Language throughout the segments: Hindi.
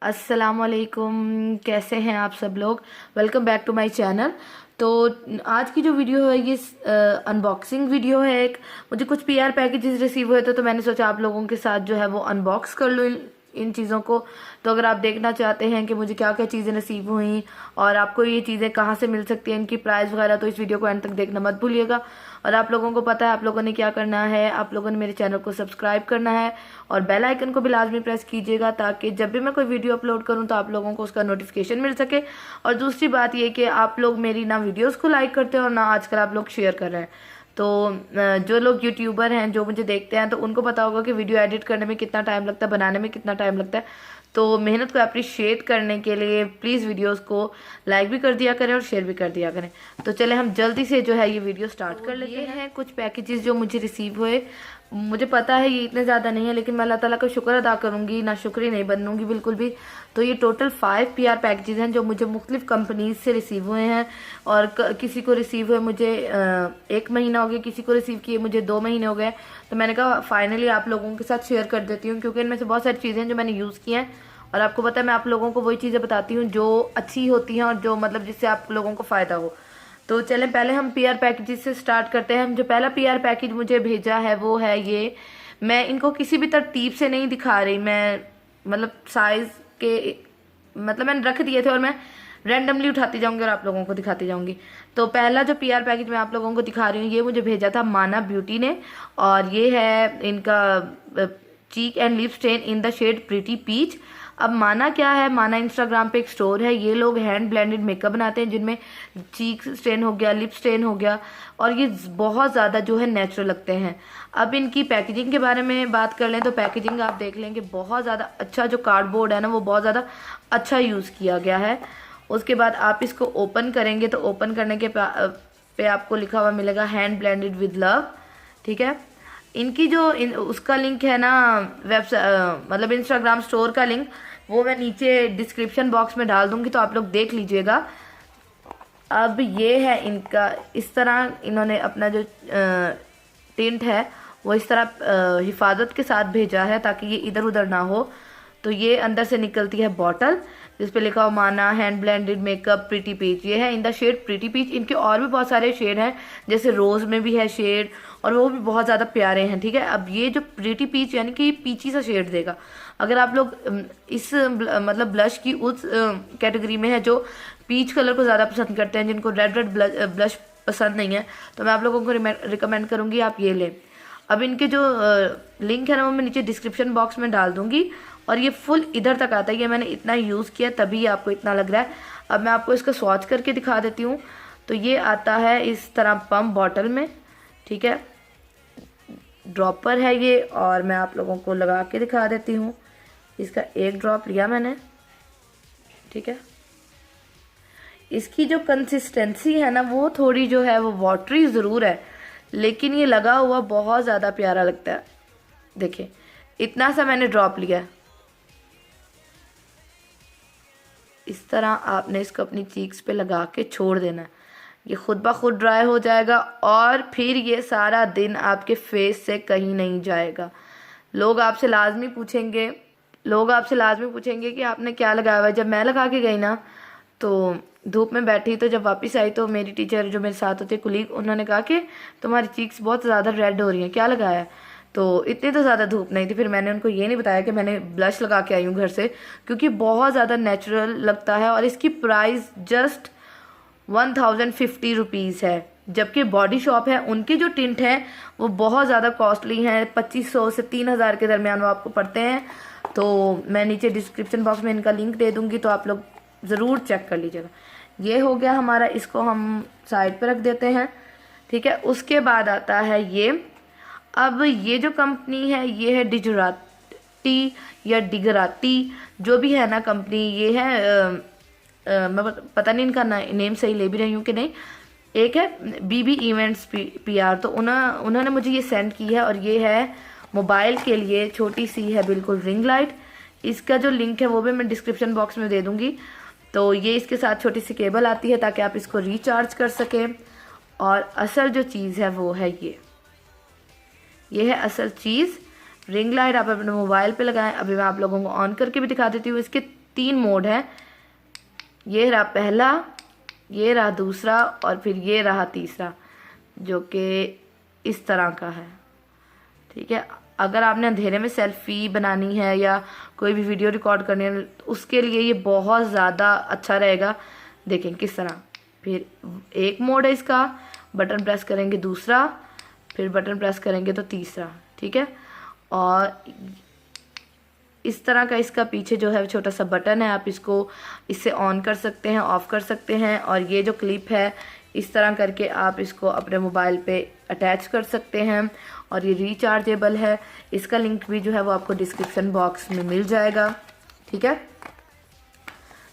अस्सलामुअलैकुम, कैसे हैं आप सब लोग। Welcome back to my channel. तो आज की जो वीडियो है ये अनबॉक्सिंग वीडियो है। एक मुझे कुछ पीआर पैकेजेस रिसीव हुए थे तो मैंने सोचा आप लोगों के साथ जो है वो अनबॉक्स कर लूँ इन चीज़ों को। तो अगर आप देखना चाहते हैं कि मुझे क्या क्या चीज़ें नसीब हुई और आपको ये चीज़ें कहाँ से मिल सकती हैं, इनकी प्राइस वगैरह, तो इस वीडियो को एंड तक देखना मत भूलिएगा। और आप लोगों को पता है आप लोगों ने क्या करना है, आप लोगों ने मेरे चैनल को सब्सक्राइब करना है और बेल आइकन को भी लाजमी प्रेस कीजिएगा ताकि जब भी मैं कोई वीडियो अपलोड करूं तो आप लोगों को उसका नोटिफिकेशन मिल सके। और दूसरी बात ये कि आप लोग मेरी ना वीडियोस को लाइक करते हैं और ना आजकल आप लोग शेयर कर रहे हैं। तो जो लोग यूट्यूबर हैं जो मुझे देखते हैं तो उनको पता होगा कि वीडियो एडिट करने में कितना टाइम लगता है, बनाने में कितना टाइम लगता है। तो मेहनत को अप्रिशिएट करने के लिए प्लीज़ वीडियोस को लाइक भी कर दिया करें और शेयर भी कर दिया करें। तो चले हम जल्दी से जो है ये वीडियो स्टार्ट कर लेते हैं। ये हैं कुछ पैकेजेस जो मुझे रिसीव हुए। मुझे पता है ये इतने ज़्यादा नहीं है लेकिन मैं अल्लाह ताला का शुक्र अदा करूँगी, ना शुक्री नहीं बनूंगी बिल्कुल भी। तो ये टोटल 5 पीआर पैकेजेस हैं जो मुझे मुख्तलिफ कंपनीज से रिसीव हुए हैं। और किसी को रिसीव हुए मुझे 1 महीना हो गया, किसी को रिसीव किए मुझे 2 महीने हो गए। तो मैंने कहा फाइनली आप लोगों के साथ शेयर कर देती हूँ क्योंकि इनमें से बहुत सारी चीज़ें हैं जो मैंने यूज़ की हैं। और आपको पता है मैं आप लोगों को वही चीज़ें बताती हूँ जो अच्छी होती हैं और जो मतलब जिससे आप लोगों को फ़ायदा हो। तो चलें पहले हम पीआर पैकेज से स्टार्ट करते हैं। जो पहला पीआर पैकेज मुझे भेजा है वो है ये। मैं इनको किसी भी तरतीब से नहीं दिखा रही, मैं मतलब साइज के मतलब मैंने रख दिए थे और मैं रैंडमली उठाती जाऊंगी और आप लोगों को दिखाती जाऊंगी। तो पहला जो पीआर पैकेज मैं आप लोगों को दिखा रही हूँ ये मुझे भेजा था माना ब्यूटी ने। और ये है इनका cheek and lip stain in the shade pretty peach. अब माना क्या है, माना इंस्टाग्राम पे एक स्टोर है। ये लोग हैंड ब्लेंडेड मेकअप बनाते हैं जिनमें चीक स्टेन हो गया, लिप स्टेन हो गया और ये बहुत ज़्यादा जो है नेचुरल लगते हैं। अब इनकी पैकेजिंग के बारे में बात कर लें तो पैकेजिंग आप देख लेंगे बहुत ज़्यादा अच्छा, जो कार्डबोर्ड है ना वो बहुत ज़्यादा अच्छा यूज़ किया गया है। उसके बाद आप इसको ओपन करेंगे तो ओपन करने के पे आपको लिखा हुआ मिलेगा हैंड ब्लेंडेड विद लव। ठीक है, इनकी जो उसका लिंक है ना वेबसाइट मतलब इंस्टाग्राम स्टोर का लिंक, वो मैं नीचे डिस्क्रिप्शन बॉक्स में डाल दूंगी तो आप लोग देख लीजिएगा। अब ये है इनका, इस तरह इन्होंने अपना जो टिंट है वो इस तरह हिफाजत के साथ भेजा है ताकि ये इधर उधर ना हो। तो ये अंदर से निकलती है बॉटल जिस पे लिखा हुआ माना hand blended makeup pretty peach. ये है in the shade pretty peach. इनके और भी बहुत सारे शेड हैं, जैसे रोज में भी है शेड और वो भी बहुत ज़्यादा प्यारे हैं। ठीक है, अब ये जो प्रीटी पीच यानी कि पीची सा शेड देगा। अगर आप लोग इस मतलब ब्लश की उस कैटेगरी में है जो पीच कलर को ज़्यादा पसंद करते हैं, जिनको रेड रेड ब्लश पसंद नहीं है, तो मैं आप लोगों को रिकमेंड करूँगी आप ये लें। अब इनके जो लिंक है ना वो मैं नीचे डिस्क्रिप्शन बॉक्स में डाल दूंगी। और ये फुल इधर तक आता है, ये मैंने इतना यूज़ किया तभी आपको इतना लग रहा है। अब मैं आपको इसका स्वॉच करके दिखा देती हूँ। तो ये आता है इस तरह पम्प बॉटल में। ठीक है, ड्रॉपर है ये और मैं आप लोगों को लगा के दिखा देती हूँ। इसका एक ड्रॉप लिया मैंने। ठीक है, इसकी जो कंसिस्टेंसी है ना वो थोड़ी जो है वो वाटरी ज़रूर है लेकिन ये लगा हुआ बहुत ज़्यादा प्यारा लगता है। देखिए इतना सा मैंने ड्रॉप लिया। इस तरह आपने इसको अपनी चीक्स पे लगा के छोड़ देना है, ये खुद ब खुद ड्राई हो जाएगा और फिर ये सारा दिन आपके फेस से कहीं नहीं जाएगा। लोग आपसे लाजमी पूछेंगे कि आपने क्या लगाया हुआ है। जब मैं लगा के गई ना तो धूप में बैठी, तो जब वापस आई तो मेरी टीचर जो मेरे साथ होते कुलीग, उन्होंने कहा कि तुम्हारी चीक्स बहुत ज़्यादा रेड हो रही हैं, क्या लगाया है। तो इतनी तो ज़्यादा धूप नहीं थी। फिर मैंने उनको ये नहीं बताया कि मैंने ब्लश लगा के आई हूँ घर से, क्योंकि बहुत ज़्यादा नेचुरल लगता है और इसकी प्राइस जस्ट 1050 रुपीज़ है। जबकि बॉडी शॉप है उनकी जो टिंट है वो बहुत ज़्यादा कॉस्टली है, 2500 से 3000 के दरमियान वो आपको पड़ते हैं। तो मैं नीचे डिस्क्रिप्शन बॉक्स में इनका लिंक दे दूँगी तो आप लोग ज़रूर चेक कर लीजिएगा। ये हो गया हमारा, इसको हम साइड पर रख देते हैं। ठीक है, उसके बाद आता है ये। अब ये जो कंपनी है ये है डिजराती या डिगराती, जो भी है ना कंपनी, ये है मैं पता नहीं इनका नेम सही ले भी रही हूँ कि नहीं। एक है बीबी इवेंट्स पीआर, तो उन्होंने मुझे ये सेंड की है और ये है मोबाइल के लिए छोटी सी है बिल्कुल रिंग लाइट। इसका जो लिंक है वो भी मैं डिस्क्रिप्शन बॉक्स में दे दूँगी। तो ये इसके साथ छोटी सी केबल आती है ताकि आप इसको रिचार्ज कर सकें। और असल जो चीज़ है वो है ये है असल चीज़। रिंग लाइट आप अपने मोबाइल पे लगाएं। अभी मैं आप लोगों को ऑन करके भी दिखा देती हूँ। इसके 3 मोड है। ये रहा पहला, ये रहा दूसरा और फिर ये रहा तीसरा, जो कि इस तरह का है। ठीक है, अगर आपने अंधेरे में सेल्फी बनानी है या कोई भी वीडियो रिकॉर्ड करनी है तो उसके लिए ये बहुत ज़्यादा अच्छा रहेगा। देखें किस तरह, फिर एक मोड है इसका, बटन प्रेस करेंगे दूसरा, फिर बटन प्रेस करेंगे तो तीसरा। ठीक है, और इस तरह का इसका पीछे जो है छोटा सा बटन है, आप इसको इससे ऑन कर सकते हैं, ऑफ कर सकते हैं। और ये जो क्लिप है इस तरह करके आप इसको अपने मोबाइल पे अटैच कर सकते हैं और ये रिचार्जेबल है। इसका लिंक भी जो है वो आपको डिस्क्रिप्शन बॉक्स में मिल जाएगा। ठीक है,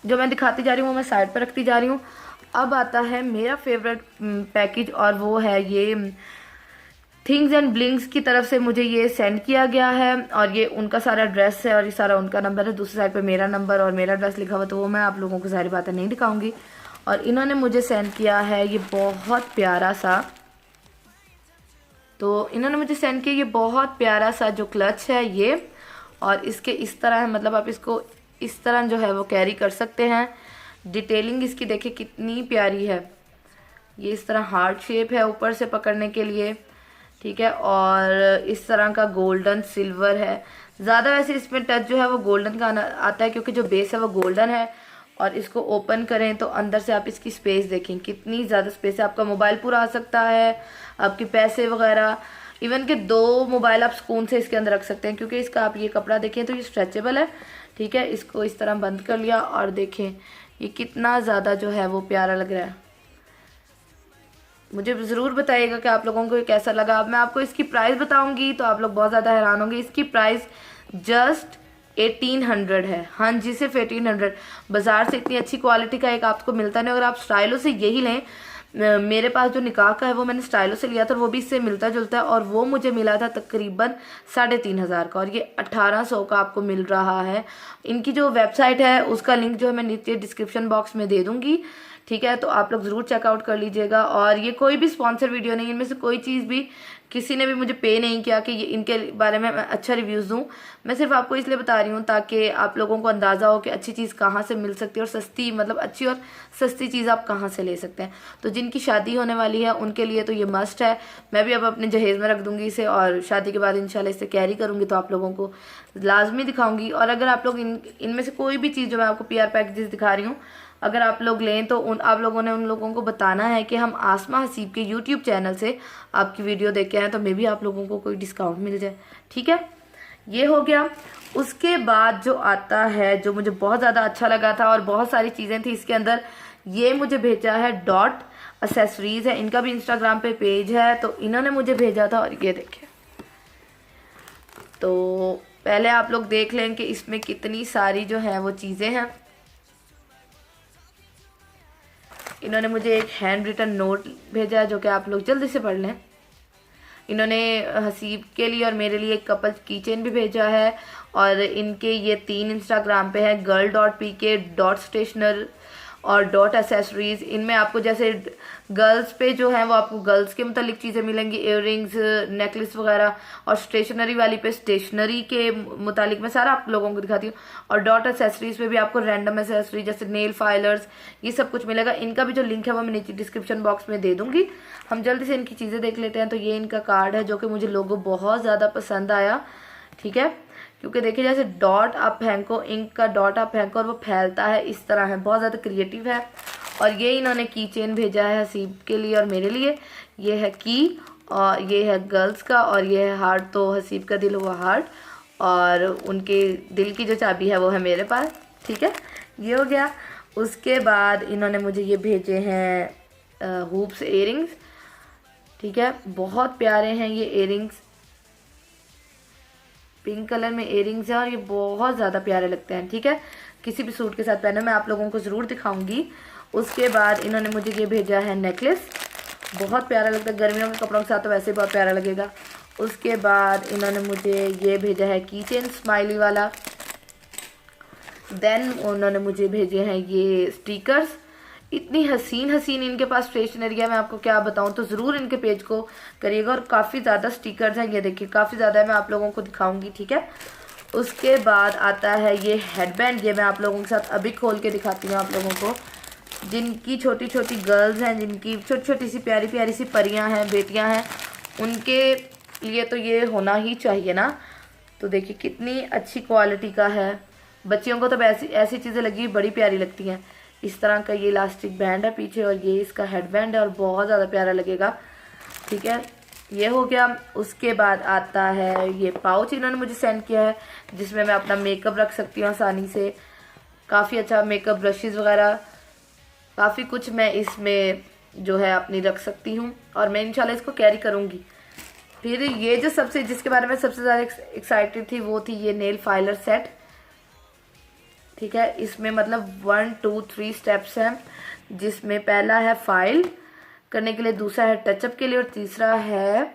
जो मैं दिखाती जा रही हूँ वो मैं साइड पर रखती जा रही हूँ। अब आता है मेरा फेवरेट पैकेज और वो है ये थिंग्स एंड ब्लिंक्स की तरफ से मुझे ये सेंड किया गया है और ये उनका सारा एड्रेस है और ये सारा उनका नंबर है। दूसरी साइड पे मेरा नंबर और मेरा एड्रेस लिखा हुआ, तो वो मैं आप लोगों को सारी बातें नहीं दिखाऊंगी। और इन्होंने मुझे सेंड किया है ये बहुत प्यारा सा, तो इन्होंने मुझे सेंड किया ये बहुत प्यारा सा जो क्लच है ये, और इसके इस तरह है, मतलब आप इसको इस तरह जो है वो कैरी कर सकते हैं। डिटेलिंग इसकी देखिए कितनी प्यारी है, ये इस तरह हार्ट शेप है ऊपर से पकड़ने के लिए। ठीक है, और इस तरह का गोल्डन सिल्वर है, ज़्यादा वैसे इसमें टच जो है वो गोल्डन का आता है क्योंकि जो बेस है वो गोल्डन है। और इसको ओपन करें तो अंदर से आप इसकी स्पेस देखें कितनी ज़्यादा स्पेस है, आपका मोबाइल पूरा आ सकता है, आपके पैसे वगैरह, इवन के 2 मोबाइल आप सुकून से इसके अंदर रख सकते हैं क्योंकि इसका आप ये कपड़ा देखें तो ये स्ट्रेचेबल है। ठीक है, इसको इस तरह बंद कर लिया और देखें ये कितना ज़्यादा जो है वो प्यारा लग रहा है। मुझे ज़रूर बताइएगा कि आप लोगों को ये कैसा लगा। अब मैं आपको इसकी प्राइस बताऊंगी तो आप लोग बहुत ज़्यादा हैरान होंगे। इसकी प्राइस जस्ट 1800 है। हाँ जी, सिर्फ 1800। बाज़ार से इतनी अच्छी क्वालिटी का एक आपको मिलता नहीं। अगर आप स्टाइलो से यही लें, मेरे पास जो निकाह का है वो मैंने स्टाइलो से लिया था और वो भी इससे मिलता जुलता है और वो मुझे मिला था तकरीबन 3500 का, और ये 1800 का आपको मिल रहा है। इनकी जो वेबसाइट है उसका लिंक जो है मैं नीचे डिस्क्रिप्शन बॉक्स में दे दूंगी। ठीक है, तो आप लोग ज़रूर चेकआउट कर लीजिएगा। और ये कोई भी स्पॉन्सर वीडियो नहीं, इनमें से कोई चीज़ भी किसी ने भी मुझे पे नहीं किया कि ये इनके बारे में मैं अच्छा रिव्यूज़ दूँ। मैं सिर्फ आपको इसलिए बता रही हूँ ताकि आप लोगों को अंदाज़ा हो कि अच्छी चीज़ कहाँ से मिल सकती है और सस्ती, मतलब अच्छी और सस्ती चीज़ आप कहाँ से ले सकते हैं। तो जिनकी शादी होने वाली है उनके लिए तो ये मस्ट है। मैं भी अब अपने जहेज़ में रख दूँगी इसे और शादी के बाद इंशाल्लाह इसे कैरी करूँगी तो आप लोगों को लाजमी दिखाऊँगी। और अगर आप लोग इनमें से कोई भी चीज़ जो मैं आपको PR पैकेजेस दिखा रही हूँ अगर आप लोग लें तो आप लोगों ने उन लोगों को बताना है कि हम आसमा हसीब के YouTube चैनल से आपकी वीडियो देख के आए, तो मे भी आप लोगों को कोई डिस्काउंट मिल जाए। ठीक है, ये हो गया। उसके बाद जो आता है जो मुझे बहुत ज़्यादा अच्छा लगा था और बहुत सारी चीज़ें थी इसके अंदर, ये मुझे भेजा है डॉट एसेसरीज है। इनका भी इंस्टाग्राम पे पेज है, तो इन्होंने मुझे भेजा था और ये देखिए। तो पहले आप लोग देख लें कि इसमें कितनी सारी जो है वो चीज़ें हैं। इन्होंने मुझे एक हैंड रिटन नोट भेजा है जो कि आप लोग जल्दी से पढ़ लें। इन्होंने हसीब के लिए और मेरे लिए एक कपल कीचेन भी भेजा है और इनके ये 3 इंस्टाग्राम पे है, girl.pk.stationer और .accessories। इनमें आपको जैसे गर्ल्स पे जो है वो आपको गर्ल्स के मुतालिक चीज़ें मिलेंगी, इयररिंग्स, नेकलेस वगैरह, और स्टेशनरी वाली पे स्टेशनरी के मुतालिक मैं सारा आप लोगों को दिखाती हूँ। और .accessories पे भी आपको रैंडम एसेसरी जैसे नेल फाइलर्स ये सब कुछ मिलेगा। इनका भी जो लिंक है वो मैं नीचे डिस्क्रिप्शन बॉक्स में दे दूँगी। हम जल्दी से इनकी चीज़ें देख लेते हैं। तो ये इनका कार्ड है जो कि मुझे लोगो बहुत ज़्यादा पसंद आया। ठीक है, क्योंकि देखिए जैसे डॉट आप फेंको, इंक का डॉट आप फेंको और वो फैलता है, इस तरह है, बहुत ज़्यादा क्रिएटिव है। और ये इन्होंने की चेन भेजा है हसीब के लिए और मेरे लिए। ये है की और ये है गर्ल्स का और ये है हार्ट, तो हसीब का दिल हुआ हार्ट और उनके दिल की जो चाबी है वो है मेरे पास। ठीक है, ये हो गया। उसके बाद इन्होंने मुझे ये भेजे हैं हुप्स इयरिंग्स। ठीक है, बहुत प्यारे हैं ये इयरिंग्स, पिंक कलर में इयरिंग्स है और ये बहुत ज़्यादा प्यारे लगते हैं। ठीक है, किसी भी सूट के साथ पहने, मैं आप लोगों को ज़रूर दिखाऊंगी। उसके बाद इन्होंने मुझे ये भेजा है नेकलेस, बहुत प्यारा लगता है, गर्मियों के कपड़ों के साथ तो वैसे ही बहुत प्यारा लगेगा। उसके बाद इन्होंने मुझे ये भेजा है की चेन स्माइली वाला। देन उन्होंने मुझे भेजे हैं ये स्टिकर्स, इतनी हसीन हसीन इनके पास स्टेशनरी है, मैं आपको क्या बताऊं। तो ज़रूर इनके पेज को करिएगा और काफ़ी ज़्यादा स्टिकर्स हैं, ये देखिए काफ़ी ज़्यादा है, मैं आप लोगों को दिखाऊंगी। ठीक है, उसके बाद आता है ये हेडबैंड। ये मैं आप लोगों के साथ अभी खोल के दिखाती हूँ आप लोगों को। जिनकी छोटी छोटी गर्ल्स हैं, जिनकी छोटी छोटी सी प्यारी प्यारी सी परियां हैं, बेटियां हैं, उनके लिए तो ये होना ही चाहिए ना। तो देखिए कितनी अच्छी क्वालिटी का है। बच्चियों को तो ऐसी ऐसी चीज़ें लगी बड़ी प्यारी लगती हैं। इस तरह का ये इलास्टिक बैंड है पीछे और ये इसका हेडबैंड है और बहुत ज़्यादा प्यारा लगेगा। ठीक है, ये हो गया। उसके बाद आता है ये पाउच इन्होंने मुझे सेंड किया है, जिसमें मैं अपना मेकअप रख सकती हूँ आसानी से। काफ़ी अच्छा मेकअप ब्रशेज़ वगैरह काफ़ी कुछ मैं इसमें जो है अपनी रख सकती हूँ और मैं इंशाल्लाह इसको कैरी करूँगी। फिर ये जो सबसे जिसके बारे में सबसे ज़्यादा एक्साइटेड थी वो थी ये नेल फाइलर सेट। ठीक है, इसमें मतलब 1 2 3 स्टेप्स हैं, जिसमें पहला है फाइल करने के लिए, दूसरा है टचअप के लिए और तीसरा है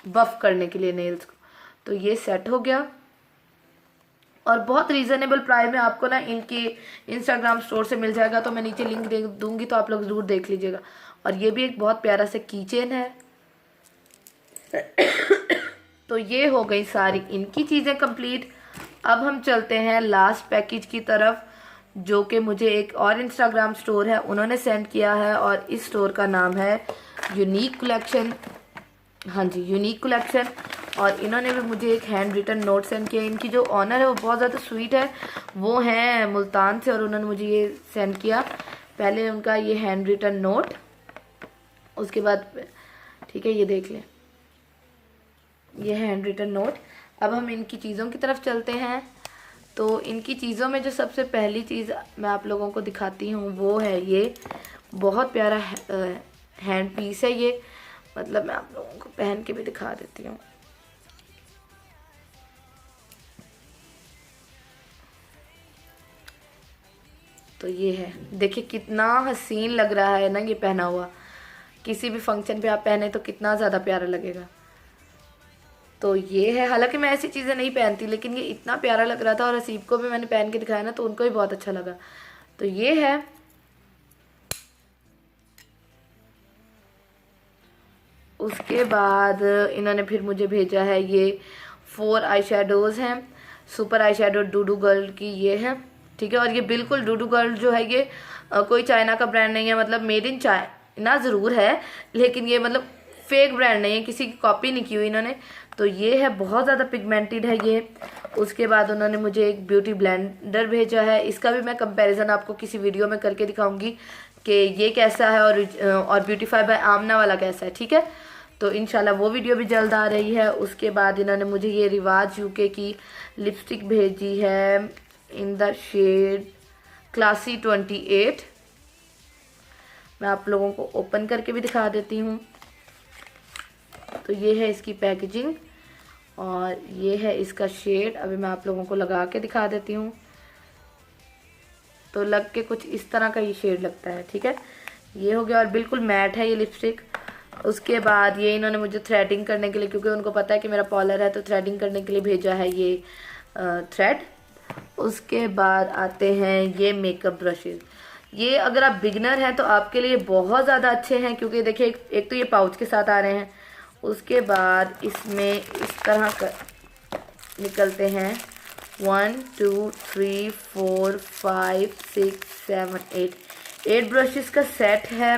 बफ करने के लिए नेल्स को। तो ये सेट हो गया और बहुत रीजनेबल प्राइस में आपको ना इनके इंस्टाग्राम स्टोर से मिल जाएगा। तो मैं नीचे लिंक दे दूंगी तो आप लोग जरूर देख लीजिएगा। और ये भी एक बहुत प्यारा सा की चेन है। तो ये हो गई सारी इनकी चीज़ें कंप्लीट। अब हम चलते हैं लास्ट पैकेज की तरफ, जो कि मुझे एक और इंस्टाग्राम स्टोर है उन्होंने सेंड किया है और इस स्टोर का नाम है यूनिक कलेक्शन। हाँ जी, यूनिक कलेक्शन। और इन्होंने भी मुझे एक हैंड रिटन नोट सेंड किया। इनकी जो ऑनर है वो बहुत ज़्यादा स्वीट है, वो हैं मुल्तान से और उन्होंने मुझे ये सेंड किया। पहले उनका ये हैंड रिटन नोट, उसके बाद ठीक है ये देख लें, ये हैंड रिटन नोट। अब हम इनकी चीज़ों की तरफ चलते हैं। तो इनकी चीज़ों में जो सबसे पहली चीज़ मैं आप लोगों को दिखाती हूँ वो है ये बहुत प्यारा हैंड पीस है। ये मतलब मैं आप लोगों को पहन के भी दिखा देती हूँ। तो ये है, देखिए कितना हसीन लग रहा है ना ये पहना हुआ। किसी भी फंक्शन पे आप पहने तो कितना ज़्यादा प्यारा लगेगा। तो ये है, हालांकि मैं ऐसी चीज़ें नहीं पहनती लेकिन ये इतना प्यारा लग रहा था और हसीब को भी मैंने पहन के दिखाया ना तो उनको भी बहुत अच्छा लगा। तो ये है। उसके बाद इन्होंने फिर मुझे भेजा है ये 4 आई शेडोज़ हैं, सुपर आई शेडो डूडू गर्ल की ये है। ठीक है, और ये बिल्कुल डूडू गर्ल जो है ये कोई चाइना का ब्रांड नहीं है, मतलब मेड इन चाइना ज़रूर है लेकिन ये मतलब फेक ब्रांड नहीं है, किसी की कॉपी नहीं की हुई इन्होंने। तो ये है, बहुत ज़्यादा पिगमेंटेड है ये। उसके बाद उन्होंने मुझे एक ब्यूटी ब्लेंडर भेजा है, इसका भी मैं कंपैरिजन आपको किसी वीडियो में करके दिखाऊंगी कि ये कैसा है और ब्यूटीफाई बाय आमना वाला कैसा है। ठीक है, तो इंशाल्लाह वो वीडियो भी जल्द आ रही है। उसके बाद इन्होंने मुझे ये रिवाज यूके की लिपस्टिक भेजी है इन द शेड क्लासी 28। मैं आप लोगों को ओपन करके भी दिखा देती हूँ। तो ये है इसकी पैकेजिंग और ये है इसका शेड। अभी मैं आप लोगों को लगा के दिखा देती हूँ। तो लग के कुछ इस तरह का ये शेड लगता है। ठीक है, ये हो गया और बिल्कुल मैट है ये लिपस्टिक। उसके बाद ये इन्होंने मुझे थ्रेडिंग करने के लिए, क्योंकि उनको पता है कि मेरा पॉलर है, तो थ्रेडिंग करने के लिए भेजा है ये थ्रेड। उसके बाद आते हैं ये मेकअप ब्रशेज। ये अगर आप बिगनर हैं तो आपके लिए बहुत ज़्यादा अच्छे हैं, क्योंकि देखिए एक तो ये पाउच के साथ आ रहे हैं। उसके बाद इसमें इस तरह का निकलते हैं 1 2 3 4 5 6 7 8 ब्रशेस का सेट है।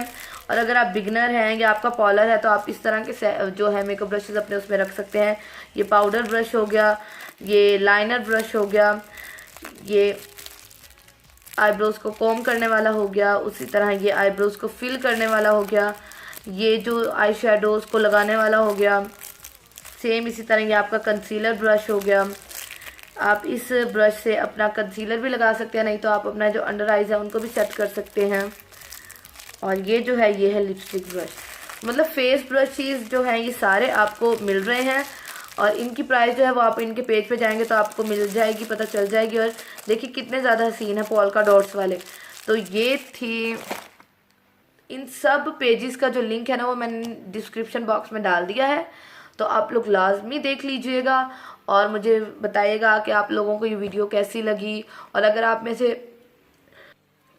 और अगर आप बिगनर हैं या आपका पॉलर है तो आप इस तरह के जो है मेकअप ब्रशेस अपने उसमें रख सकते हैं। ये पाउडर ब्रश हो गया, ये लाइनर ब्रश हो गया, ये आईब्रोज को कॉम्ब करने वाला हो गया, उसी तरह ये आईब्रोज को फिल करने वाला हो गया, ये जो आई शेडोज़ को लगाने वाला हो गया। सेम इसी तरह ये आपका कंसीलर ब्रश हो गया। आप इस ब्रश से अपना कंसीलर भी लगा सकते हैं, नहीं तो आप अपना जो अंडर आइज़ है उनको भी सेट कर सकते हैं। और ये जो है ये है लिपस्टिक ब्रश। मतलब फेस ब्रशेस जो हैं ये सारे आपको मिल रहे हैं और इनकी प्राइस जो है वो आप इनके पेज पे जाएंगे तो आपको मिल जाएगी, पता चल जाएगी। और देखिए कितने ज़्यादा हसीन है पोल्का डॉट्स वाले। तो ये थी, इन सब पेजेस का जो लिंक है ना वो मैंने डिस्क्रिप्शन बॉक्स में डाल दिया है, तो आप लोग लाजमी देख लीजिएगा और मुझे बताइएगा कि आप लोगों को ये वीडियो कैसी लगी। और अगर आप में से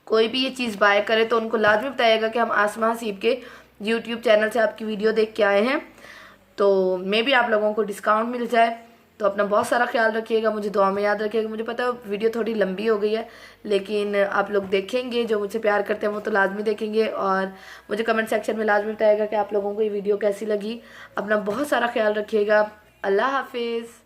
कोई भी ये चीज़ बाय करे तो उनको लाजमी बताइएगा कि हम आसमा हसीब के यूट्यूब चैनल से आपकी वीडियो देख के आए हैं, तो मे भी आप लोगों को डिस्काउंट मिल जाए। तो अपना बहुत सारा ख्याल रखिएगा, मुझे दुआ में याद रखिएगा। मुझे पता है वीडियो थोड़ी लंबी हो गई है, लेकिन आप लोग देखेंगे, जो मुझे प्यार करते हैं वो तो लाजमी देखेंगे, और मुझे कमेंट सेक्शन में लाजमी बताएगा कि आप लोगों को ये वीडियो कैसी लगी। अपना बहुत सारा ख्याल रखिएगा। अल्लाह हाफिज़।